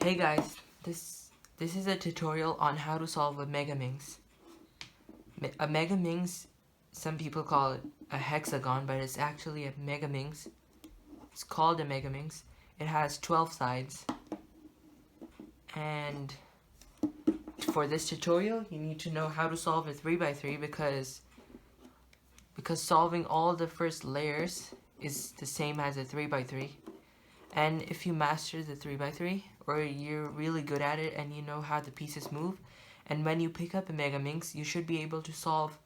Hey guys, this is a tutorial on how to solve a Megaminx. A Megaminx, some people call it a hexagon, but it's actually a Megaminx. It's called a Megaminx. It has 12 sides, and for this tutorial, you need to know how to solve a 3x3 because solving all the first layers is the same as a 3x3. And if you master the 3x3, or you're really good at it and you know how the pieces move, and when you pick up a Megaminx, you should be able to solve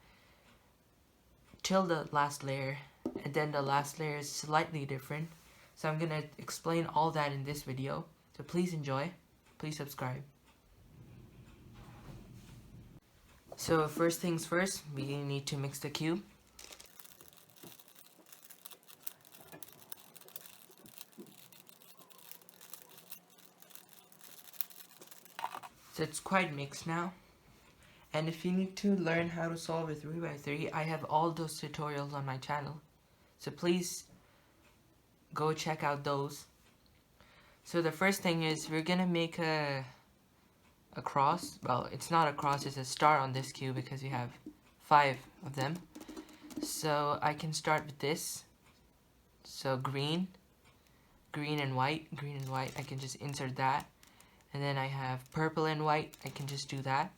till the last layer, and then the last layer is slightly different. So I'm gonna explain all that in this video. So please enjoy, please subscribe. So first things first, we need to mix the cube. So it's quite mixed now. And if you need to learn how to solve a 3x3, I have all those tutorials on my channel. So please go check out those. So the first thing is we're gonna make a cross. Well, it's not a cross, it's a star on this cube because we have 5 of them. So I can start with this. So green and white, I can just insert that. And then I have purple and white, I can just do that.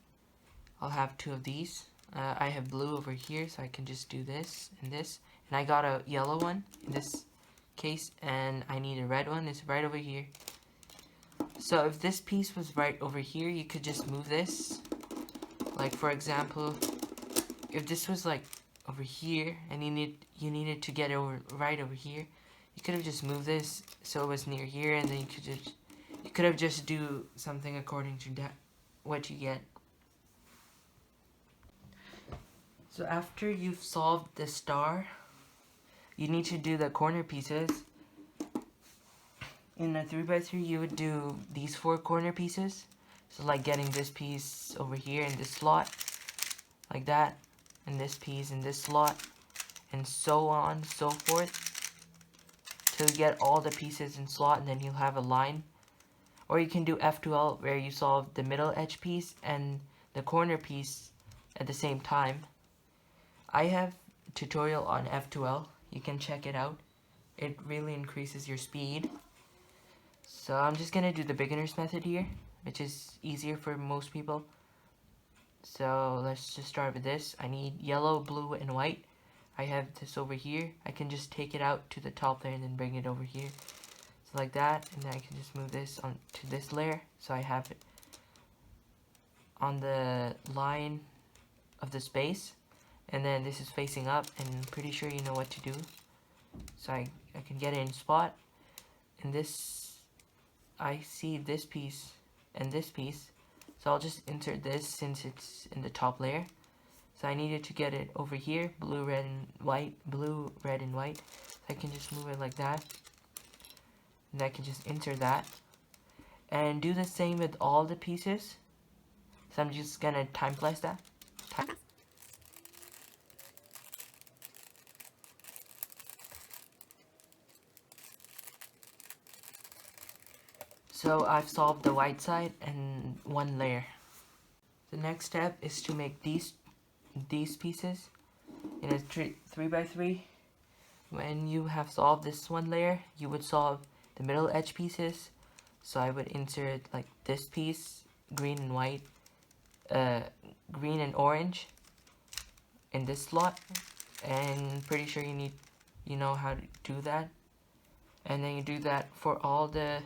I'll have 2 of these. I have blue over here, so I can just do this and this. And I got a yellow one in this case, and I need a red one. It's right over here. So if this piece was right over here, you could just move this. Like for example, if this was like over here, and you needed to get right over here, you could have just moved this so it was near here, and then you could have just do something according to that what you get. So after you've solved the star, you need to do the corner pieces. In a 3x3, you would do these 4 corner pieces. So like getting this piece over here in this slot, like that, and this piece in this slot, and so on, so forth, till you get all the pieces in slot, and then you'll have a line. Or you can do F2L, where you solve the middle edge piece and the corner piece at the same time. I have a tutorial on F2L, you can check it out. It really increases your speed. So I'm just gonna do the beginner's method here, which is easier for most people. So let's just start with this. I need yellow, blue, and white. I have this over here. I can just take it out to the top layer and then bring it over here. So like that, and then I can just move this on to this layer. So I have it on the line of the space. And then this is facing up, and I'm pretty sure you know what to do. So I can get it in spot. And this, I see this piece and this piece. So I'll just insert this since it's in the top layer. So I needed to get it over here, blue, red, and white, blue, red, and white. So I can just move it like that. And I can just insert that. And do the same with all the pieces. So I'm just gonna time slice that. So I've solved the white side and 1 layer. The next step is to make these pieces in a 3x3. When you have solved this 1 layer, you would solve the middle edge pieces. So I would insert like this piece, green and white, green and orange in this slot, and pretty sure you know how to do that. And then you do that for all the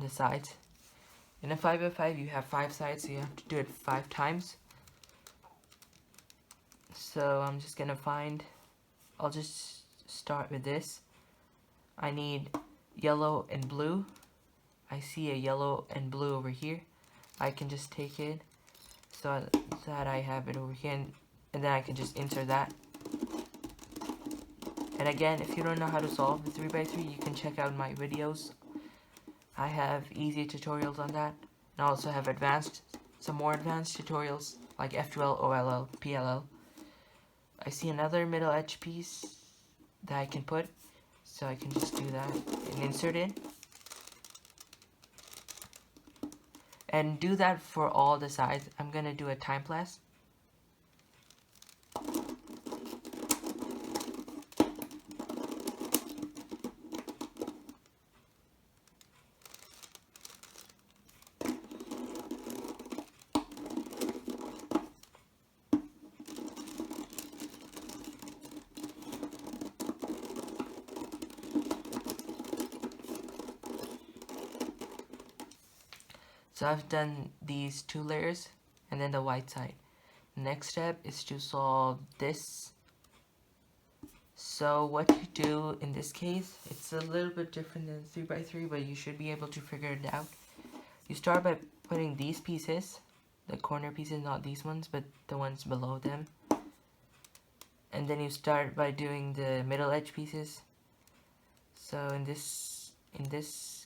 sides. In a 5x5, you have 5 sides, so you have to do it 5 times. So I'm just gonna I'll just start with this. I need yellow and blue. I see a yellow and blue over here. I can just take it so that I have it over here, and then I can just insert that. And again, if you don't know how to solve the 3x3, you can check out my videos. I have easy tutorials on that, and I also have some more advanced tutorials like F2L, OLL, PLL. I see another middle edge piece that I can put, so I can just do that and insert it. And do that for all the sides. I'm gonna do a time lapse. So I've done these 2 layers and then the white side. Next step is to solve this. So what you do in this case, it's a little bit different than 3x3, but you should be able to figure it out. You start by putting these pieces, the corner pieces, not these ones, but the ones below them. And then you start by doing the middle edge pieces. So in this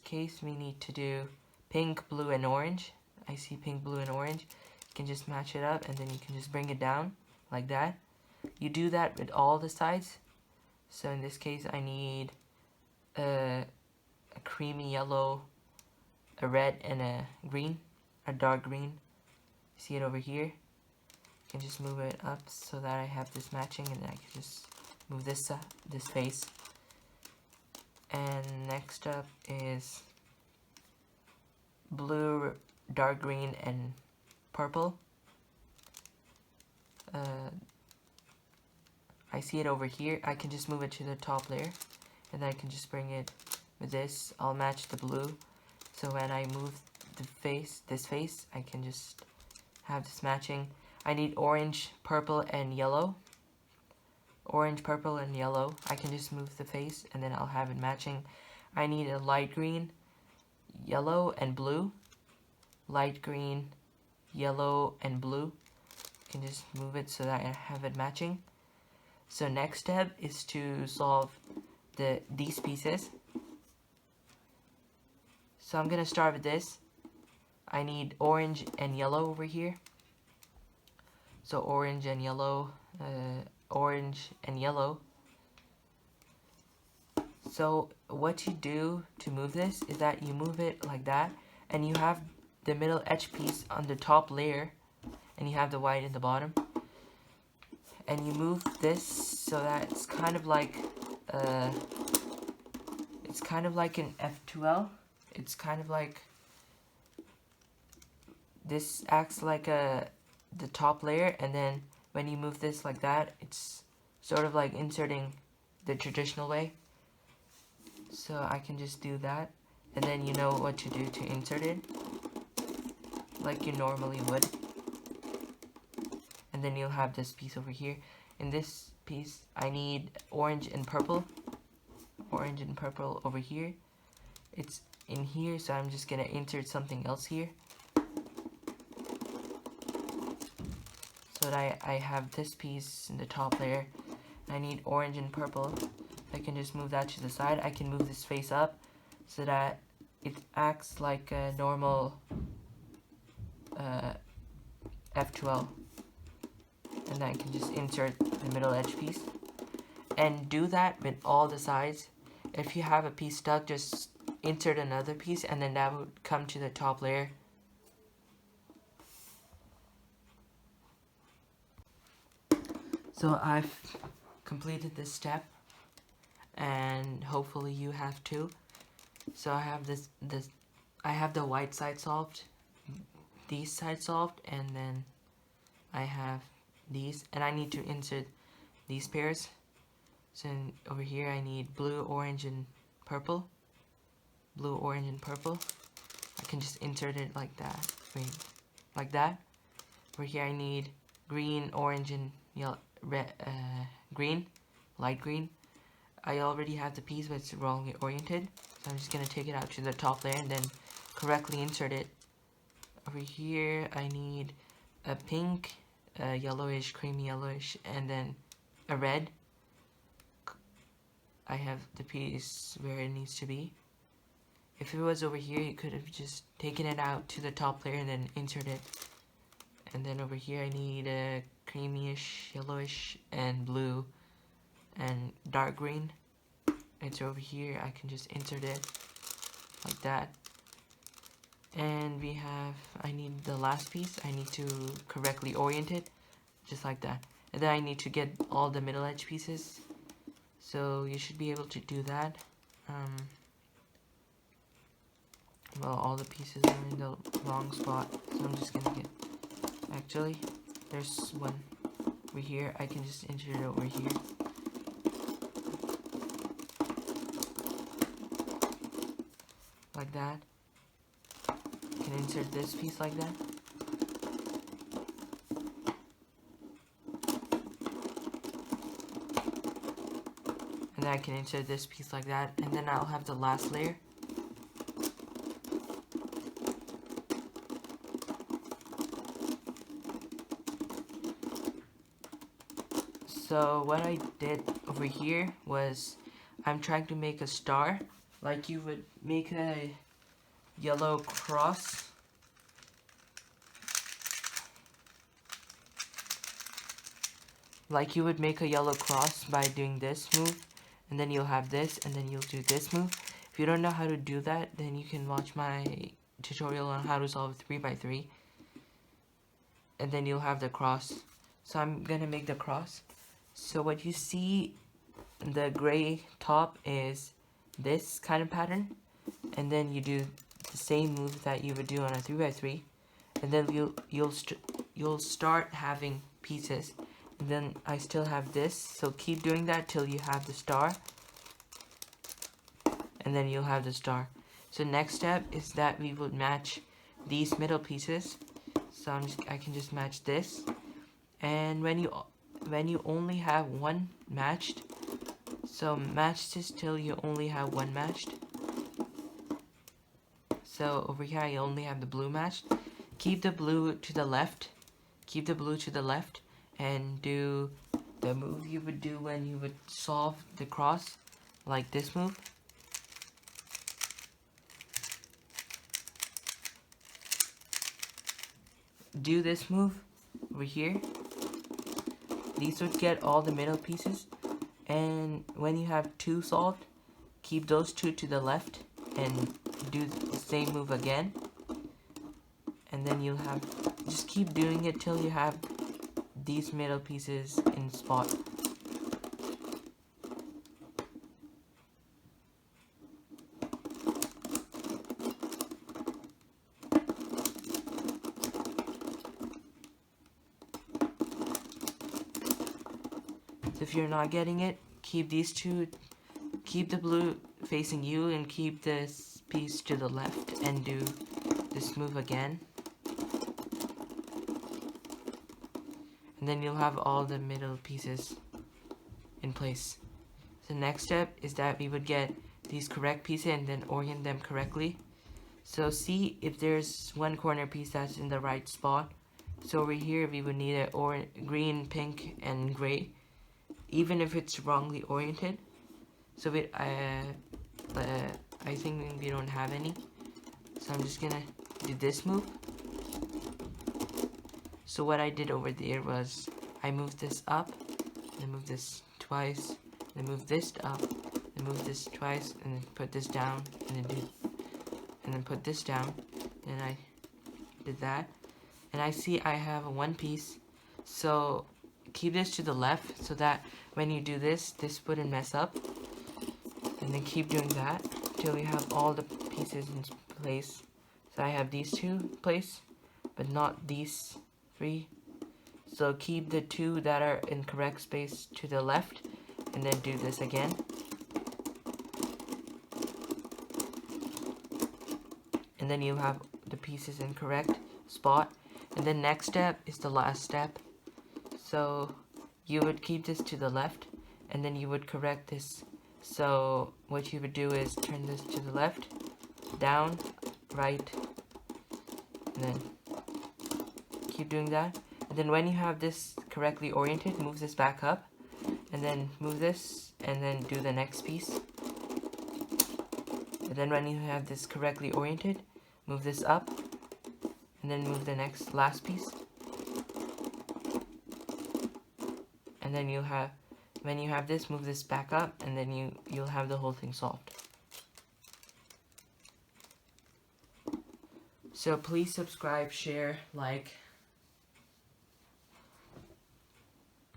case, we need to do pink, blue, and orange. I see pink, blue, and orange. You can just match it up and then you can just bring it down like that. You do that with all the sides. So in this case, I need a creamy yellow, a red, and a green, a dark green. See it over here? You can just move it up so that I have this matching, and then I can just move this face. And next up is blue, dark green, and purple. I see it over here. I can just move it to the top layer, and then I can just bring it with this. I'll match the blue, so when I move the face, this face, I can just have this matching. I need orange, purple, and yellow. Orange, purple, and yellow. I can just move the face, and then I'll have it matching. I need a light green, yellow, and blue. Light green, yellow, and blue. You can just move it so that I have it matching. So next step is to solve these pieces. So I'm gonna start with this. I need orange and yellow over here. So orange and yellow, orange and yellow. So what you do to move this is that you move it like that, and you have the middle edge piece on the top layer, and you have the white in the bottom. And you move this so that it's kind of like an F2L. It's kind of like, this acts like the top layer, and then when you move this like that, it's sort of like inserting the traditional way. So I can just do that, and then you know what to do to insert it, like you normally would. And then you'll have this piece over here. In this piece, I need orange and purple. Orange and purple over here. It's in here, so I'm just gonna insert something else here. So that I have this piece in the top layer. I need orange and purple. I can just move that to the side. I can move this face up so that it acts like a normal F2L. And then I can just insert the middle edge piece. And do that with all the sides. If you have a piece stuck, just insert another piece, and then that would come to the top layer. So I've completed this step, and hopefully you have too. So I have I have the white side solved, these sides solved, and then I have these, and I need to insert these pairs. So over here I need blue, orange, and purple. Blue, orange, and purple. I can just insert it like that. Like that. Over here I need green, orange, and yellow, red, green, light green. I already have the piece, but it's wrongly oriented. So I'm just gonna take it out to the top layer and then correctly insert it. Over here I need a pink, yellowish, creamy yellowish, and then a red. I have the piece where it needs to be. If it was over here, you could have just taken it out to the top layer and then insert it. And then over here I need a creamyish, yellowish, and blue, and dark green. And so over here I can just insert it like that. And we have, I need the last piece. I need to correctly orient it, just like that. And then I need to get all the middle edge pieces. So you should be able to do that. Well, all the pieces are in the wrong spot, so I'm just gonna get, actually, there's one over here. I can just insert it over here. Like that. I can insert this piece like that. And then I can insert this piece like that, and then I'll have the last layer. So what I did over here was I'm trying to make a star, like you would make a yellow cross. Like you would make a yellow cross by doing this move, and then you'll have this, and then you'll do this move. If you don't know how to do that, then you can watch my tutorial on how to solve 3x3, and then you'll have the cross. So I'm gonna make the cross. So what you see, the gray top is this kind of pattern, and then you do the same move that you would do on a 3x3, and then you'll start having pieces. And then I still have this, so keep doing that till you have the star, and then you'll have the star. So next step is that we would match these middle pieces. So I can just match this, and when you only have one matched, so match this till you only have one matched. So over here I only have the blue matched. Keep the blue to the left. Keep the blue to the left, and do the move you would do when you would solve the cross, like this move. Do this move over here. These would get all the middle pieces, and when you have two solved, keep those two to the left and do the same move again, and then you'll have, just keep doing it till you have these middle pieces in spot. So if you're not getting it, keep these two, keep the blue facing you, and keep this piece to the left and do this move again. And then you'll have all the middle pieces in place. The next step is that we would get these correct pieces and then orient them correctly. So see if there's one corner piece that's in the right spot. So over here we would need a green, pink, and gray, even if it's wrongly oriented. So I think we don't have any. So I'm just gonna do this move. So what I did over there was I moved this up, then moved this twice, then moved this up, then moved this twice, and then put this down, and then put this down. And I did that, and I see I have one piece. So keep this to the left so that when you do this, this wouldn't mess up. And then keep doing that till you have all the pieces in place. So I have these two in place, but not these three. So keep the two that are in correct space to the left, and then do this again. And then you have the pieces in correct spot. And then next step is the last step. So you would keep this to the left, and then you would correct this. So what you would do is turn this to the left, down, right, and then keep doing that. And then when you have this correctly oriented, move this back up, and then move this, and then do the next piece. And then when you have this correctly oriented, move this up, and then move the last piece. And then you'll have, when you have this, move this back up, and then you'll have the whole thing solved. So please subscribe, share, like,